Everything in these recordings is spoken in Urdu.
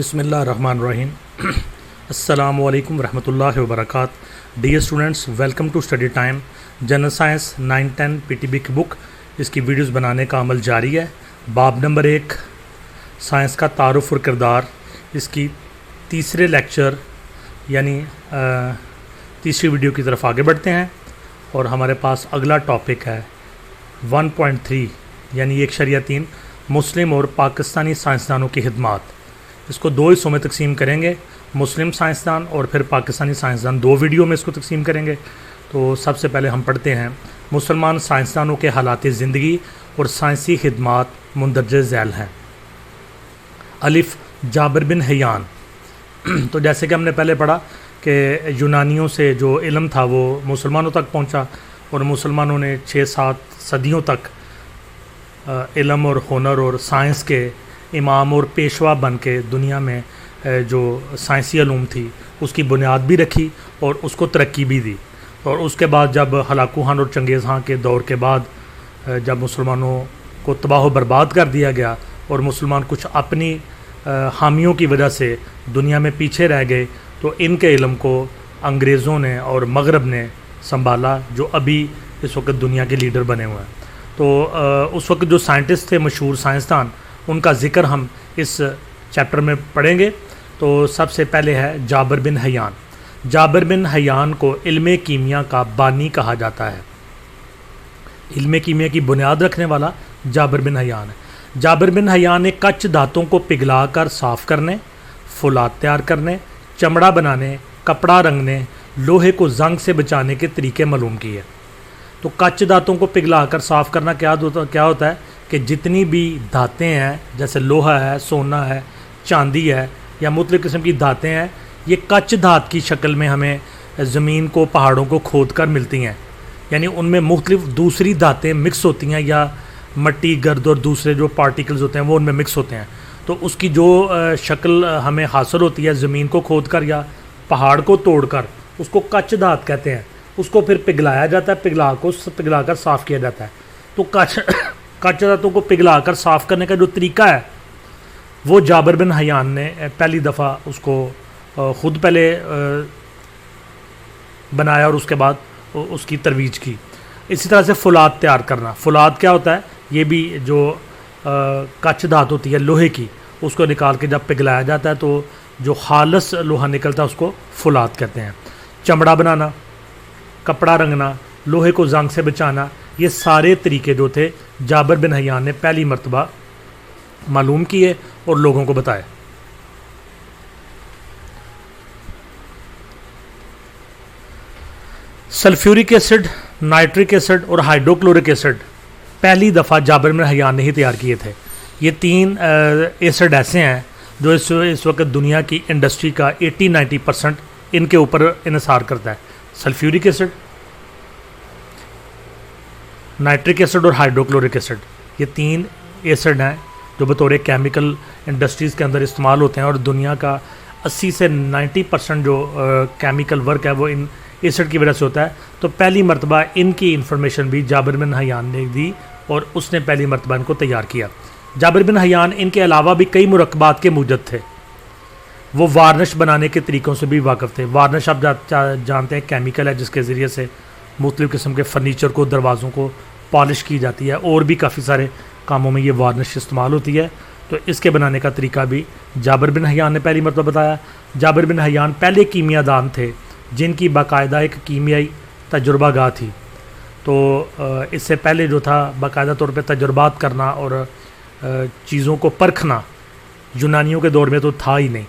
بسم اللہ الرحمن الرحیم السلام علیکم ورحمۃ اللہ وبرکاتہ۔ Dear students, welcome to study time. General science 9-10 P T B کی بک، اس کی ویڈیوز بنانے کا عمل جاری ہے۔ باب نمبر 1، سائنس کا تعارف اور کردار، اس کی تیسرے لیکچر یعنی تیسری ویڈیو کی طرف آگے بڑھتے ہیں، اور ہمارے پاس اگلا ٹاپک ہے 1.3 یعنی 1.3 مسلم اور پاکستانی سائنسدانوں کی خدمات۔ اس کو دو حصوں میں تقسیم کریں گے، مسلم سائنسدان اور پھر پاکستانی سائنسدان، دو ویڈیو میں اس کو تقسیم کریں گے۔ تو سب سے پہلے ہم پڑھتے ہیں مسلمان سائنسدانوں کے حالات زندگی اور سائنسی خدمات مندرجہ ذیل ہیں۔ الف، جابر بن حیان۔ تو جیسے کہ ہم نے پہلے پڑھا کہ یونانیوں سے جو علم تھا وہ مسلمانوں تک پہنچا، اور مسلمانوں نے 6-7 صدیوں تک علم اور ہنر اور سائنس کے امام اور پیشوا بن کے دنیا میں جو سائنسی علوم تھی اس کی بنیاد بھی رکھی اور اس کو ترقی بھی دی۔ اور اس کے بعد جب ہلاکو خان اور چنگیز خان کے دور کے بعد جب مسلمانوں کو تباہ و برباد کر دیا گیا اور مسلمان کچھ اپنی حامیوں کی وجہ سے دنیا میں پیچھے رہ گئے، تو ان کے علم کو انگریزوں نے اور مغرب نے سنبھالا، جو ابھی اس وقت دنیا کے لیڈر بنے ہوئے ہیں۔ تو اس وقت جو سائنٹسٹ تھے، مشہور سائنسدان، ان کا ذکر ہم اس چیپٹر میں پڑھیں گے۔ تو سب سے پہلے ہے جابر بن حیان۔ جابر بن حیان کو علم کیمیا کا بانی کہا جاتا ہے۔ علم کیمیا کی بنیاد رکھنے والا جابر بن حیان ہے۔ جابر بن حیان نے کچ دھاتوں کو پگھلا کر صاف کرنے، فولاد تیار کرنے، چمڑا بنانے، کپڑا رنگنے، لوہے کو زنگ سے بچانے کے طریقے معلوم کیے۔ تو کچ دھاتوں کو پگھلا کر صاف کرنا کیا ہوتا ہے کہ جتنی بھی دھاتیں ہیں، جیسے لوہا ہے، سونا ہے، چاندی ہے، یا مختلف قسم کی دھاتیں ہیں، یہ کچ دھات کی شکل میں ہمیں زمین کو، پہاڑوں کو کھود کر ملتی ہیں۔ یعنی ان میں مختلف دوسری دھاتیں مکس ہوتی ہیں، یا مٹی، گرد اور دوسرے جو پارٹیکلز ہوتے ہیں وہ ان میں مکس ہوتے ہیں۔ تو اس کی جو شکل ہمیں حاصل ہوتی ہے زمین کو کھود کر یا پہاڑ کو توڑ کر، اس کو کچ دھات کہتے ہیں۔ اس کو پھر پگھلایا جاتا ہے، پگھلا کر صاف کیا جاتا ہے۔ تو کچ دھاتوں کو پگھلا کر صاف کرنے کا جو طریقہ ہے وہ جابر بن حیان نے پہلی دفعہ اس کو خود پہلے بنایا اور اس کے بعد اس کی ترویج کی۔ اسی طرح سے فولاد تیار کرنا۔ فولاد کیا ہوتا ہے؟ یہ بھی جو کچ دھات ہوتی ہے لوہے کی، اس کو نکال کے جب پگھلایا جاتا ہے تو جو خالص لوہا نکلتا ہے اس کو فولاد کہتے ہیں۔ چمڑا بنانا، کپڑا رنگنا، لوہے کو زنگ سے بچانا، یہ سارے طریقے جو تھے جابر بن حیان نے پہلی مرتبہ معلوم کیے اور لوگوں کو بتائے۔ سلفیورک ایسڈ، نائٹرک ایسڈ اور ہائیڈروکلورک ایسڈ پہلی دفعہ جابر بن حیان نے ہی تیار کیے تھے۔ یہ 3 ایسڈ ایسے ہیں جو اس وقت دنیا کی انڈسٹری کا 80-90% ان کے اوپر انحصار کرتا ہے۔ سلفیورک ایسڈ، نائٹرک ایسڈ اور ہائیڈروکلورک ایسڈ، یہ 3 ایسڈ ہیں جو بطور کیمیکل انڈسٹریز کے اندر استعمال ہوتے ہیں، اور دنیا کا 80 سے 90% جو کیمیکل ورک ہے وہ ان ایسڈ کی وجہ سے ہوتا ہے۔ تو پہلی مرتبہ ان کی انفارمیشن بھی جابر بن حیان نے دی، اور اس نے پہلی مرتبہ ان کو تیار کیا۔ جابر بن حیان ان کے علاوہ بھی کئی مرکبات کے موجد تھے۔ وہ وارنش بنانے کے طریقوں سے بھی واقف تھے۔ وارنش آپ جانتے ہیں کیمیکل ہے جس کے ذریعے سے مختلف قسم کے فرنیچر کو، دروازوں کو پالش کی جاتی ہے، اور بھی کافی سارے کاموں میں یہ وارنش استعمال ہوتی ہے۔ تو اس کے بنانے کا طریقہ بھی جابر بن حیان نے پہلی مرتبہ بتایا۔ جابر بن حیان پہلے کیمیا دان تھے جن کی باقاعدہ ایک کیمیائی تجربہ گاہ تھی۔ تو اس سے پہلے جو تھا باقاعدہ طور پہ تجربات کرنا اور چیزوں کو پرکھنا یونانیوں کے دور میں تو تھا ہی نہیں،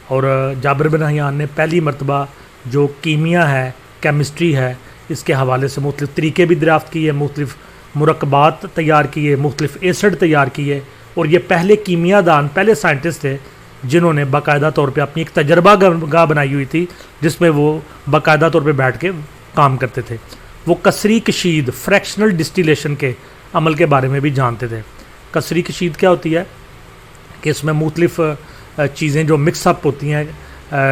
اور جابر بن حیان نے پہلی مرتبہ جو کیمیا ہے، کیمسٹری ہے، اس کے حوالے سے مختلف طریقے بھی دریافت کیے، مختلف مرکبات تیار کیے، مختلف ایسڈ تیار کیے، اور یہ پہلے کیمیا دان، پہلے سائنٹسٹ تھے جنہوں نے باقاعدہ طور پہ اپنی ایک تجربہ گاہ بنائی ہوئی تھی جس میں وہ باقاعدہ طور پہ بیٹھ کے کام کرتے تھے۔ وہ کثری کشید، فریکشنل ڈسٹیلیشن کے عمل کے بارے میں بھی جانتے تھے۔ کثری کشید کیا ہوتی ہے کہ اس میں مختلف چیزیں جو مکس اپ ہوتی ہیں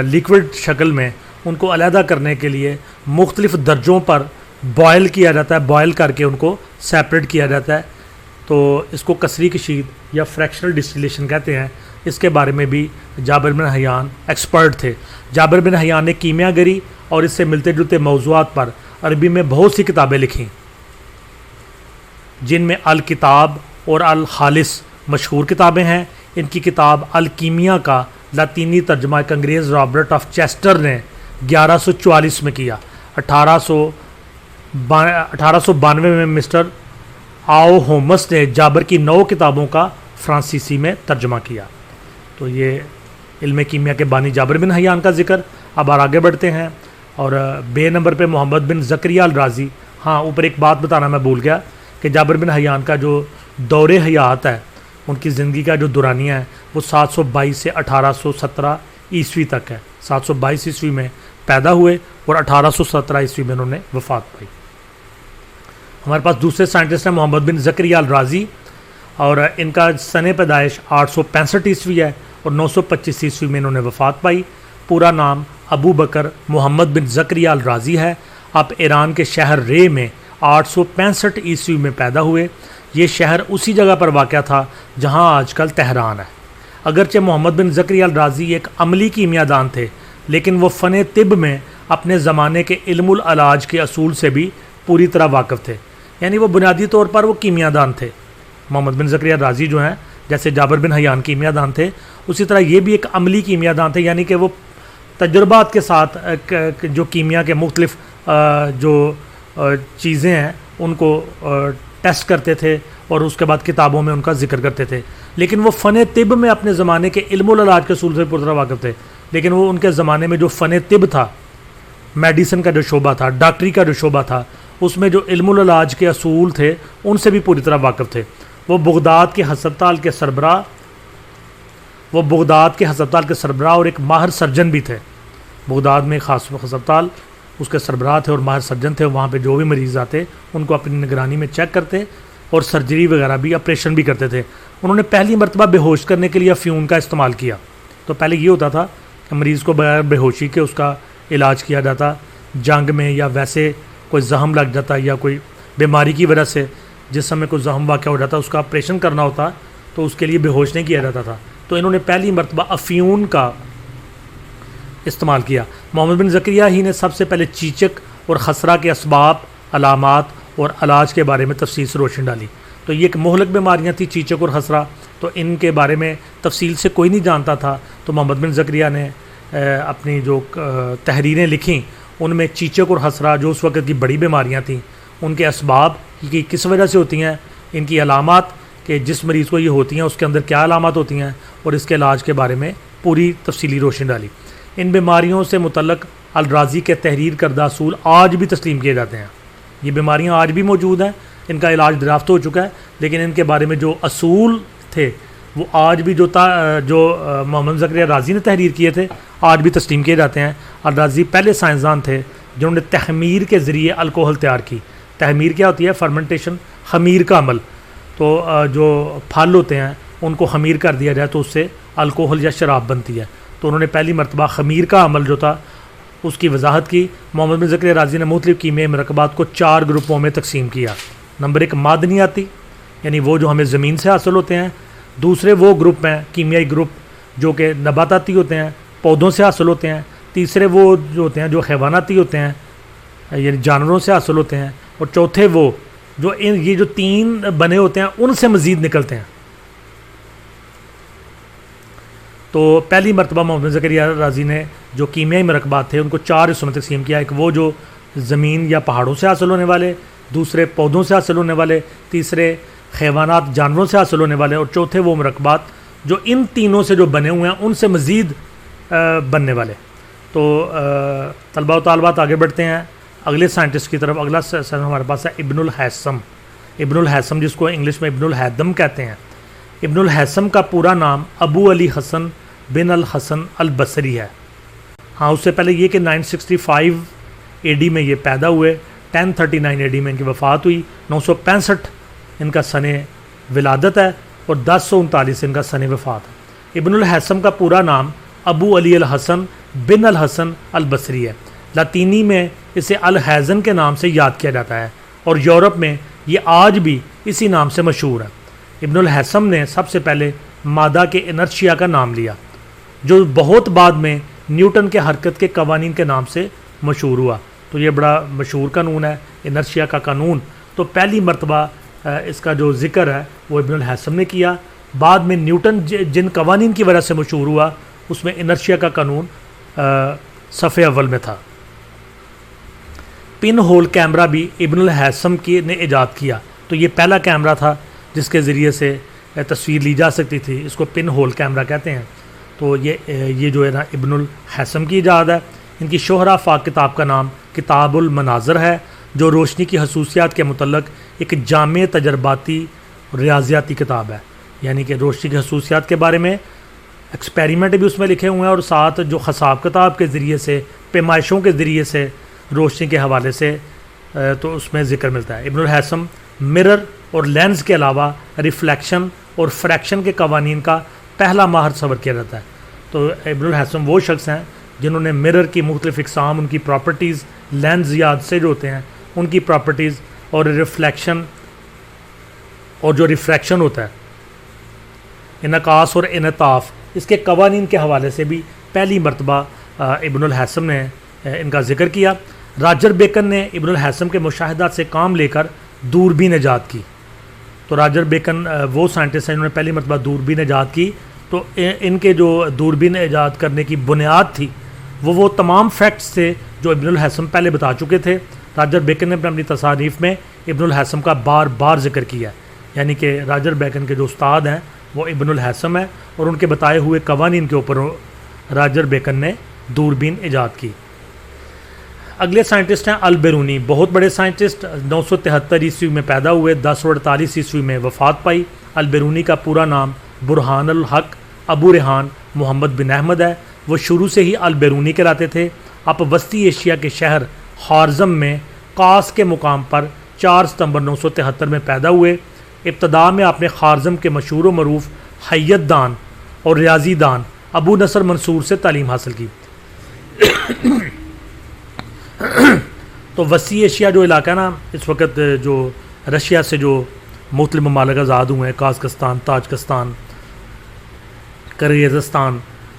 لیکوڈ شکل میں، ان کو علیحدہ کرنے کے لیے مختلف درجوں پر بوائل کیا جاتا ہے، بوائل کر کے ان کو سیپریٹ کیا جاتا ہے۔ تو اس کو کثری کشید یا فریکشنل ڈسٹیلیشن کہتے ہیں۔ اس کے بارے میں بھی جابر بن حیان ایکسپرٹ تھے۔ جابر بن حیان نے کیمیا گری اور اس سے ملتے جلتے موضوعات پر عربی میں بہت سی کتابیں لکھیں، جن میں الکتاب اور الخالص مشہور کتابیں ہیں۔ ان کی کتاب الکیمیا کا لاطینی ترجمہ ایک انگریز رابرٹ آف چیسٹر نے 1144 میں کیا۔ 1892 میں مسٹر آؤ ہومس نے جابر کی 9 کتابوں کا فرانسیسی میں ترجمہ کیا۔ تو یہ علم کیمیا کے بانی جابر بن حیان کا ذکر۔ اب آگے بڑھتے ہیں، اور بے نمبر پہ محمد بن زکریہ الرازی۔ ہاں، اوپر ایک بات بتانا میں بھول گیا کہ جابر بن حیان کا جو دور حیات ہے، ان کی زندگی کا جو دورانیہ ہے، وہ 722 سے 1817 عیسوی تک ہے۔ 722 عیسوی میں پیدا ہوئے اور 1817 عیسوی میں انہوں نے وفات پائی۔ ہمارے پاس دوسرے سائنٹسٹ ہیں محمد بن زکریہ الرازی، اور ان کا سن پیدائش 865 عیسوی ہے اور 925 عیسوی میں انہوں نے وفات پائی۔ پورا نام ابو بکر محمد بن زکریہ الرازی ہے۔ آپ ایران کے شہر رے میں 865 عیسوی میں پیدا ہوئے۔ یہ شہر اسی جگہ پر واقع تھا جہاں آج کل تہران ہے۔ اگرچہ محمد بن زکریہ الرازی ایک عملی کیمیا دان تھے، لیکن وہ فن طب میں اپنے زمانے کے علم العلاج کے اصول سے بھی پوری طرح واقف تھے، یعنی وہ بنیادی طور پر وہ کیمیا دان تھے۔ محمد بن زکریہ الرازی جو ہیں، جیسے جابر بن حیان کیمیا دان تھے، اسی طرح یہ بھی ایک عملی کیمیا دان تھے، یعنی کہ وہ تجربات کے ساتھ جو کیمیا کے مختلف جو چیزیں ہیں ان کو ٹیسٹ کرتے تھے اور اس کے بعد کتابوں میں ان کا ذکر کرتے تھے۔ لیکن وہ فن طب میں اپنے زمانے کے علم العلاج کے اصول سے پوری طرح واقف تھے، لیکن وہ ان کے زمانے میں جو فن طب تھا، میڈیسن کا جو شعبہ تھا، ڈاکٹری کا جو شعبہ تھا، اس میں جو علم العلاج کے اصول تھے ان سے بھی پوری طرح واقف تھے۔ وہ بغداد کے ہسپتال کے سربراہ اور ایک ماہر سرجن بھی تھے۔ بغداد میں خاص ہسپتال، اس کے سربراہ تھے اور ماہر سرجن تھے۔ وہاں پہ جو بھی مریض آتے ان کو اپنی نگرانی میں چیک کرتے اور سرجری وغیرہ بھی، آپریشن بھی کرتے تھے۔ انہوں نے پہلی مرتبہ بے ہوش کرنے کے لیے افیون کا استعمال کیا۔ تو پہلے یہ ہوتا تھا کہ مریض کو بغیر بے ہوشی کے اس کا علاج کیا جاتا، جنگ میں یا ویسے کوئی زخم لگ جاتا یا کوئی بیماری کی وجہ سے جسم میں کوئی زخم واقع ہو جاتا، اس کا آپریشن کرنا ہوتا تو اس کے لیے بے ہوش نہیں کیا جاتا تھا۔ تو انہوں نے پہلی مرتبہ افیون کا استعمال کیا۔ محمد بن زکریہ ہی نے سب سے پہلے چیچک اور خسرہ کے اسباب، علامات اور علاج کے بارے میں تفصیل سے روشنی ڈالی۔ تو یہ ایک مہلک بیماریاں تھیں چیچک اور خسرہ، تو ان کے بارے میں تفصیل سے کوئی نہیں جانتا تھا۔ تو محمد بن زکریہ نے اپنی جو تحریریں لکھیں ان میں چیچک اور خسرہ جو اس وقت کی بڑی بیماریاں تھیں، ان کے اسباب کی کس وجہ سے ہوتی ہیں، ان کی علامات کہ جس مریض کو یہ ہوتی ہیں اس کے اندر کیا علامات ہوتی ہیں، اور اس کے علاج کے بارے میں پوری تفصیلی روشنی ڈالی۔ ان بیماریوں سے متعلق الرازی کے تحریر کردہ اصول آج بھی تسلیم کیے جاتے ہیں۔ یہ بیماریاں آج بھی موجود ہیں، ان کا علاج دریافت ہو چکا ہے، لیکن ان کے بارے میں جو اصول تھے وہ آج بھی جو محمد زکریہ رازی نے تحریر کیے تھے آج بھی تسلیم کیے جاتے ہیں۔ الرازی پہلے سائنسدان تھے جنہوں نے تخمیر کے ذریعے الکوہل تیار کی۔ تخمیر کیا ہوتی ہے؟ فرمنٹیشن، خمیر کا عمل۔ تو جو پھل ہوتے ہیں ان کو خمیر کر دیا جائے تو اس سے الکوہل یا شراب بنتی ہے۔ تو انہوں نے پہلی مرتبہ خمیر کا عمل جو تھا اس کی وضاحت کی۔ محمد بن زکریہ رازی نے مختلف کیمیائی مرکبات کو 4 گروپوں میں تقسیم کیا۔ نمبر 1 معدنیاتی، یعنی وہ جو ہمیں زمین سے حاصل ہوتے ہیں۔ دوسرے وہ گروپ ہیں کیمیائی گروپ جو کہ نباتاتی ہوتے ہیں، پودوں سے حاصل ہوتے ہیں۔ تیسرے وہ جو ہوتے ہیں جو حیواناتی ہوتے ہیں، یعنی جانوروں سے حاصل ہوتے ہیں۔ اور چوتھے وہ جو یہ جو 3 بنے ہوتے ہیں ان سے مزید نکلتے ہیں۔ تو پہلی مرتبہ محمد زکریہ رازی نے جو کیمیائی مرکبات تھے ان کو 4 حصوں میں تقسیم کیا۔ ایک وہ جو زمین یا پہاڑوں سے حاصل ہونے والے، دوسرے پودوں سے حاصل ہونے والے، تیسرے حیوانات جانوروں سے حاصل ہونے والے، اور چوتھے وہ مرکبات جو ان تینوں سے جو بنے ہوئے ہیں ان سے مزید بننے والے۔ تو طلباء و طالبات آگے بڑھتے ہیں اگلے سائنٹسٹ کی طرف۔ اگلا سائنٹسٹ ہمارے پاس ہے ابن الہیثم۔ ابن الہیثم جس کو انگلش میں ابن الہیدم کہتے ہیں۔ ابن الہیثم کا پورا نام ابو علی حسن بن الحسن البصری ہے۔ ہاں، اس سے پہلے یہ کہ 965 AD میں یہ پیدا ہوئے، 1039 AD میں ان کی وفات ہوئی، 965 ان کا سن ولادت ہے اور 1039 ان کا سن وفات ہے۔ ابن الہیثم کا پورا نام ابو علی الحسن بن الحسن البصری ہے۔ لاطینی میں اسے الحیزن کے نام سے یاد کیا جاتا ہے اور یورپ میں یہ آج بھی اسی نام سے مشہور ہے۔ ابن الہیثم نے سب سے پہلے مادہ کے انرشیا کا نام لیا، جو بہت بعد میں نیوٹن کے حرکت کے قوانین کے نام سے مشہور ہوا۔ تو یہ بڑا مشہور قانون ہے انرشیا کا قانون۔ تو پہلی مرتبہ اس کا جو ذکر ہے وہ ابن الہیثم نے کیا۔ بعد میں نیوٹن جن قوانین کی وجہ سے مشہور ہوا اس میں انرشیا کا قانون صفحے اول میں تھا۔ پن ہول کیمرہ بھی ابن الہیثم نے ایجاد کیا۔ تو یہ پہلا کیمرہ تھا جس کے ذریعے سے تصویر لی جا سکتی تھی، اس کو پن ہول کیمرہ کہتے ہیں۔ تو یہ جو ہے نا ابن الہیثم کی ایجاد ہے۔ ان کی شہرہ افاق کتاب کا نام کتاب المناظر ہے، جو روشنی کی خصوصیات کے متعلق ایک جامع تجرباتی ریاضیاتی کتاب ہے، یعنی کہ روشنی کی خصوصیات کے بارے میں ایکسپیریمنٹ بھی اس میں لکھے ہوئے ہیں، اور ساتھ جو حساب کتاب کے ذریعے سے پیمائشوں کے ذریعے سے روشنی کے حوالے سے تو اس میں ذکر ملتا ہے۔ ابن الہیثم مرر اور لینز کے علاوہ ریفلیکشن اور فریکشن کے قوانین کا پہلا ماہر تصور کیا جاتا ہے۔ تو ابن الہیثم وہ شخص ہیں جنہوں نے مرر کی مختلف اقسام، ان کی پراپرٹیز، لینز یا عدسے جو ہوتے ہیں ان کی پراپرٹیز، اور ریفلیکشن اور جو ریفریکشن ہوتا ہے، انعکاس اور انعطاف، اس کے قوانین کے حوالے سے بھی پہلی مرتبہ ابن الہیثم نے ان کا ذکر کیا۔ راجر بیکن نے ابن الہیثم کے مشاہدات سے کام لے کر دوربین ایجاد کی۔ تو راجر بیکن وہ سائنٹسٹ ہیں جنہوں نے پہلی مرتبہ دوربین ایجاد کی۔ تو ان کے جو دوربین ایجاد کرنے کی بنیاد تھی وہ تمام فیکٹس تھے جو ابن الہیثم پہلے بتا چکے تھے۔ راجر بیکن نے اپنی تصانیف میں ابن الہیثم کا بار بار ذکر کیا ہے، یعنی کہ راجر بیکن کے جو استاد ہیں وہ ابن الہیثم ہے، اور ان کے بتائے ہوئے قوانین کے اوپر راجر بیکن نے دوربین ایجاد کی۔ اگلے سائنٹسٹ ہیں البیرونی، بہت بڑے سائنٹسٹ، 973 عیسوی میں پیدا ہوئے، 1048 عیسوی میں وفات پائی۔ البیرونی کا پورا نام برہان الحق ابو ریحان محمد بن احمد ہے۔ وہ شروع سے ہی البیرونی کہلاتے تھے۔ آپ وسطی ایشیا کے شہر خارزم میں قاس کے مقام پر 4 ستمبر 973 میں پیدا ہوئے۔ ابتدا میں آپ نے خارزم کے مشہور و معروف حیت دان اور ریاضی دان ابو نصر منصور سے تعلیم حاصل کی۔ تو وسطی ایشیا جو علاقہ ہے نا، اس وقت جو رشیا سے جو مختلف ممالک آزاد ہوئے ہیں، قازقستان، تاجکستان، کرغیزستان،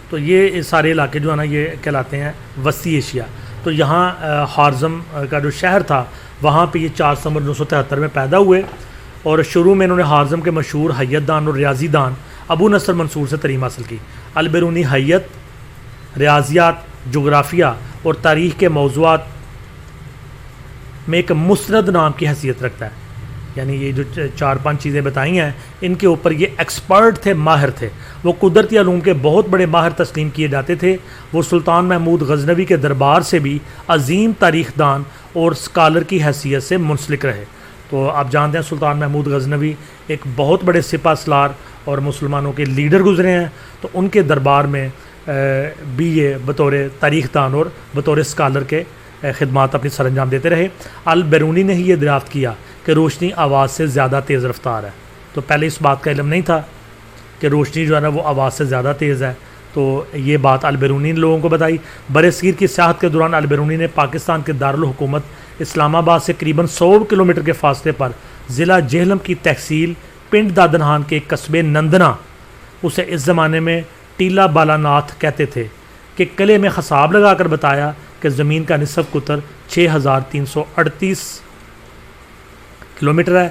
تو یہ سارے علاقے جو ہے نا یہ کہلاتے ہیں وسطی ایشیا۔ تو یہاں خارزم کا جو شہر تھا وہاں پہ یہ 4 ستمبر 973 میں پیدا ہوئے، اور شروع میں انہوں نے خارزم کے مشہور حیت دان اور ریاضی دان ابو نصر منصور سے تعلیم حاصل کی۔ البیرونی حیت، ریاضیات، جغرافیہ اور تاریخ کے موضوعات میں ایک مسند نام کی حیثیت رکھتا ہے، یعنی یہ جو 4-5 چیزیں بتائی ہیں ان کے اوپر یہ ایکسپرٹ تھے، ماہر تھے۔ وہ قدرتی علوم کے بہت بڑے ماہر تسلیم کیے جاتے تھے۔ وہ سلطان محمود غزنوی کے دربار سے بھی عظیم تاریخ دان اور اسکالر کی حیثیت سے منسلک رہے۔ تو آپ جانتے ہیں سلطان محمود غزنوی ایک بہت بڑے سپہ سالار اور مسلمانوں کے لیڈر گزرے ہیں، تو ان کے دربار میں بھی یہ بطور تاریخ دان اور بطور اسکالر کے خدمات اپنی سر انجام دیتے رہے۔ البیرونی نے ہی یہ دریافت کیا کہ روشنی آواز سے زیادہ تیز رفتار ہے۔ تو پہلے اس بات کا علم نہیں تھا کہ روشنی جو ہے نا وہ آواز سے زیادہ تیز ہے، تو یہ بات البیرونی نے لوگوں کو بتائی۔ برصغیر کی سیاحت کے دوران البیرونی نے پاکستان کے دارالحکومت اسلام آباد سے قریباً 100 کلومیٹر کے فاصلے پر ضلع جہلم کی تحصیل پنڈ دادنہان کے قصبے نندنا، اسے اس زمانے میں ٹیلا بالاناتھ کہتے تھے، کہ قلعے میں خصاب لگا کر بتایا کہ زمین کا نصف قطر 6338 کلومیٹر ہے،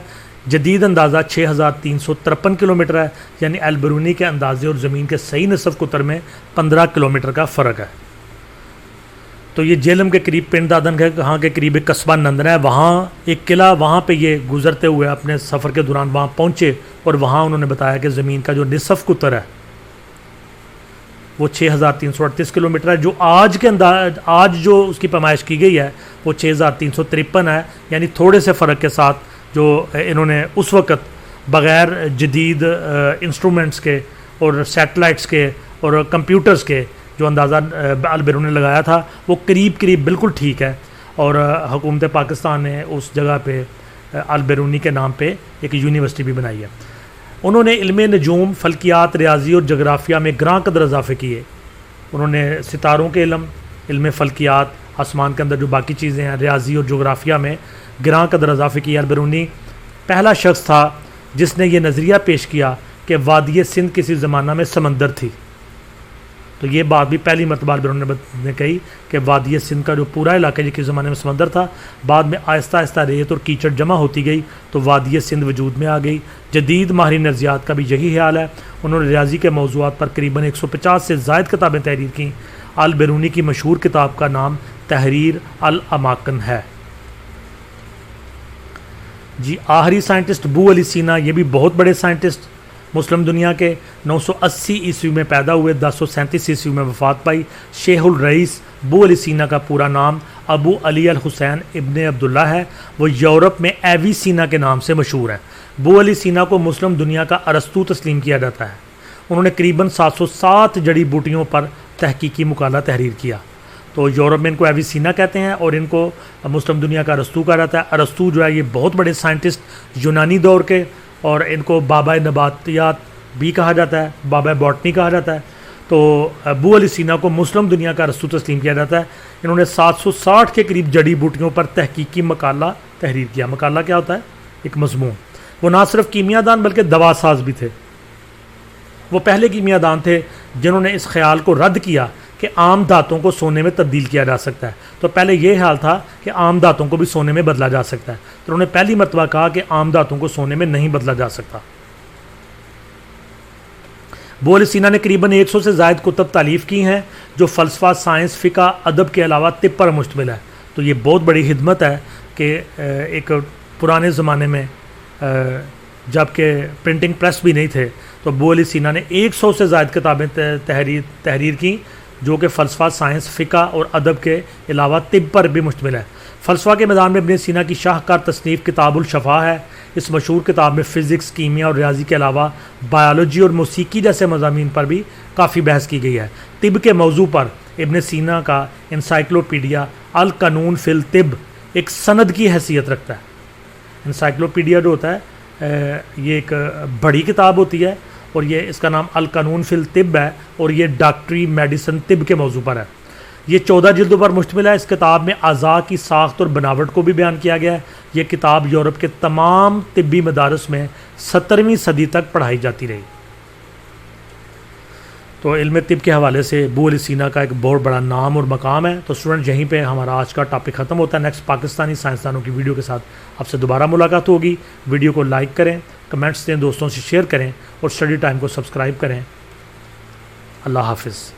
جدید اندازہ 6353 کلومیٹر ہے، یعنی البیرونی کے اندازے اور زمین کے صحیح نصف قطر میں 15 کلومیٹر کا فرق ہے۔ تو یہ جہلم کے قریب پنڈ دادن کہاں کے قریب ایک قصبہ نندنا ہے، وہاں ایک قلعہ، وہاں پہ یہ گزرتے ہوئے اپنے سفر کے دوران وہاں پہنچے، اور وہاں انہوں نے بتایا کہ زمین کا جو نصف قطر ہے وہ 6338 کلومیٹر ہے، جو آج جو اس کی پیمائش کی گئی ہے وہ 6353 ہے، یعنی تھوڑے سے فرق کے ساتھ جو انہوں نے اس وقت بغیر جدید انسٹرومنٹس کے اور سیٹلائٹس کے اور کمپیوٹرز کے جو اندازہ البیرونی نے لگایا تھا وہ قریب بالکل ٹھیک ہے۔ اور حکومت پاکستان نے اس جگہ پہ البیرونی کے نام پہ ایک یونیورسٹی بھی بنائی ہے۔ انہوں نے علم نجوم، فلکیات، ریاضی اور جغرافیہ میں گراں قدر اضافے کیے۔ انہوں نے ستاروں کے علم فلکیات، آسمان کے اندر جو باقی چیزیں ہیں، ریاضی اور جغرافیہ میں گراں قدر اضافے کیے۔ البیرونی پہلا شخص تھا جس نے یہ نظریہ پیش کیا کہ وادی سندھ کسی زمانہ میں سمندر تھی. تو یہ بات بھی پہلی مرتبہ البیرونی نے کہی کہ وادی سندھ کا جو پورا علاقہ یہ کسی زمانے میں سمندر تھا. بعد میں آہستہ آہستہ ریت اور کیچڑ جمع ہوتی گئی تو وادی سندھ وجود میں آ گئی. جدید ماہرین ارضیات کا بھی یہی خیال ہے. انہوں نے ریاضی کے موضوعات پر قریباً 150 سے زائد کتابیں تحریر کیں. البیرونی کی مشہور کتاب کا نام تحریر الاماکن ہے. جی آخری سائنٹسٹ ابو علی سینا، یہ بھی بہت بڑے سائنٹسٹ مسلم دنیا کے. 980 عیسوی میں پیدا ہوئے، 1037 عیسوی میں وفات پائی. شیخ الرئیس ابو علی سینا کا پورا نام ابو علی الحسین ابن عبداللہ ہے. وہ یورپ میں ایوی سینا کے نام سے مشہور ہے. ابو علی سینا کو مسلم دنیا کا ارسطو تسلیم کیا جاتا ہے. انہوں نے قریباً 707 جڑی بوٹیوں پر تحقیقی مقالہ تحریر کیا. تو یورپ میں ان کو ایوی سینا کہتے ہیں اور ان کو مسلم دنیا کا ارسطو کہا جاتا ہے. ارسطو جو ہے یہ بہت بڑے سائنٹسٹ یونانی دور کے، اور ان کو بابا نباتیات بھی کہا جاتا ہے، بابا باٹنی کہا جاتا ہے. تو ابو علی سینا کو مسلم دنیا کا ارسطو تسلیم کیا جاتا ہے. انہوں نے 760 کے قریب جڑی بوٹیوں پر تحقیقی مقالہ تحریر کیا. مقالہ کیا ہوتا ہے؟ ایک مضمون. وہ نہ صرف کیمیا دان بلکہ دوا ساز بھی تھے. وہ پہلے کیمیا دان تھے جنہوں نے اس خیال کو رد کیا کہ عام دھاتوں کو سونے میں تبدیل کیا جا سکتا ہے. تو پہلے یہ خیال تھا کہ عام دھاتوں کو بھی سونے میں بدلا جا سکتا ہے. تو انہوں نے پہلی مرتبہ کہا کہ عام دھاتوں کو سونے میں نہیں بدلا جا سکتا. ابو علی سینا نے قریباً 100 سے زائد کتب تالیف کی ہیں جو فلسفہ، سائنس، فقہ، ادب کے علاوہ طب پر مشتمل ہے. تو یہ بہت بڑی خدمت ہے کہ ایک پرانے زمانے میں جب کہ پرنٹنگ پریس بھی نہیں تھے تو ابو علی سینا نے 100 سے زائد کتابیں تحریر کی جو کہ فلسفہ، سائنس، فقہ اور ادب کے علاوہ طب پر بھی مشتمل ہے. فلسفہ کے میدان میں ابن سینا کی شاہکار تصنیف کتاب الشفا ہے. اس مشہور کتاب میں فزکس، کیمیا اور ریاضی کے علاوہ بایولوجی اور موسیقی جیسے مضامین پر بھی کافی بحث کی گئی ہے. طب کے موضوع پر ابن سینا کا انسائکلوپیڈیا القانون فی الطب ایک سند کی حیثیت رکھتا ہے. انسائکلوپیڈیا جو ہوتا ہے یہ ایک بڑی کتاب ہوتی ہے اور یہ اس کا نام القانون فی الطب ہے اور یہ ڈاکٹری میڈیسن طب کے موضوع پر ہے. یہ 14 جلدوں پر مشتمل ہے. اس کتاب میں اعضاء کی ساخت اور بناوٹ کو بھی بیان کیا گیا ہے. یہ کتاب یورپ کے تمام طبی مدارس میں 17ویں صدی تک پڑھائی جاتی رہی. تو علم طب کے حوالے سے ابو علی سینا کا ایک بہت بڑا نام اور مقام ہے. تو اسٹوڈنٹ یہیں پہ ہمارا آج کا ٹاپک ختم ہوتا ہے. نیکسٹ پاکستانی سائنسدانوں کی ویڈیو کے ساتھ آپ سے دوبارہ ملاقات ہوگی. ویڈیو کو لائک کریں، کمنٹس دیں، دوستوں سے شیئر کریں اور اسٹڈی ٹائم کو سبسکرائب کریں. اللہ حافظ.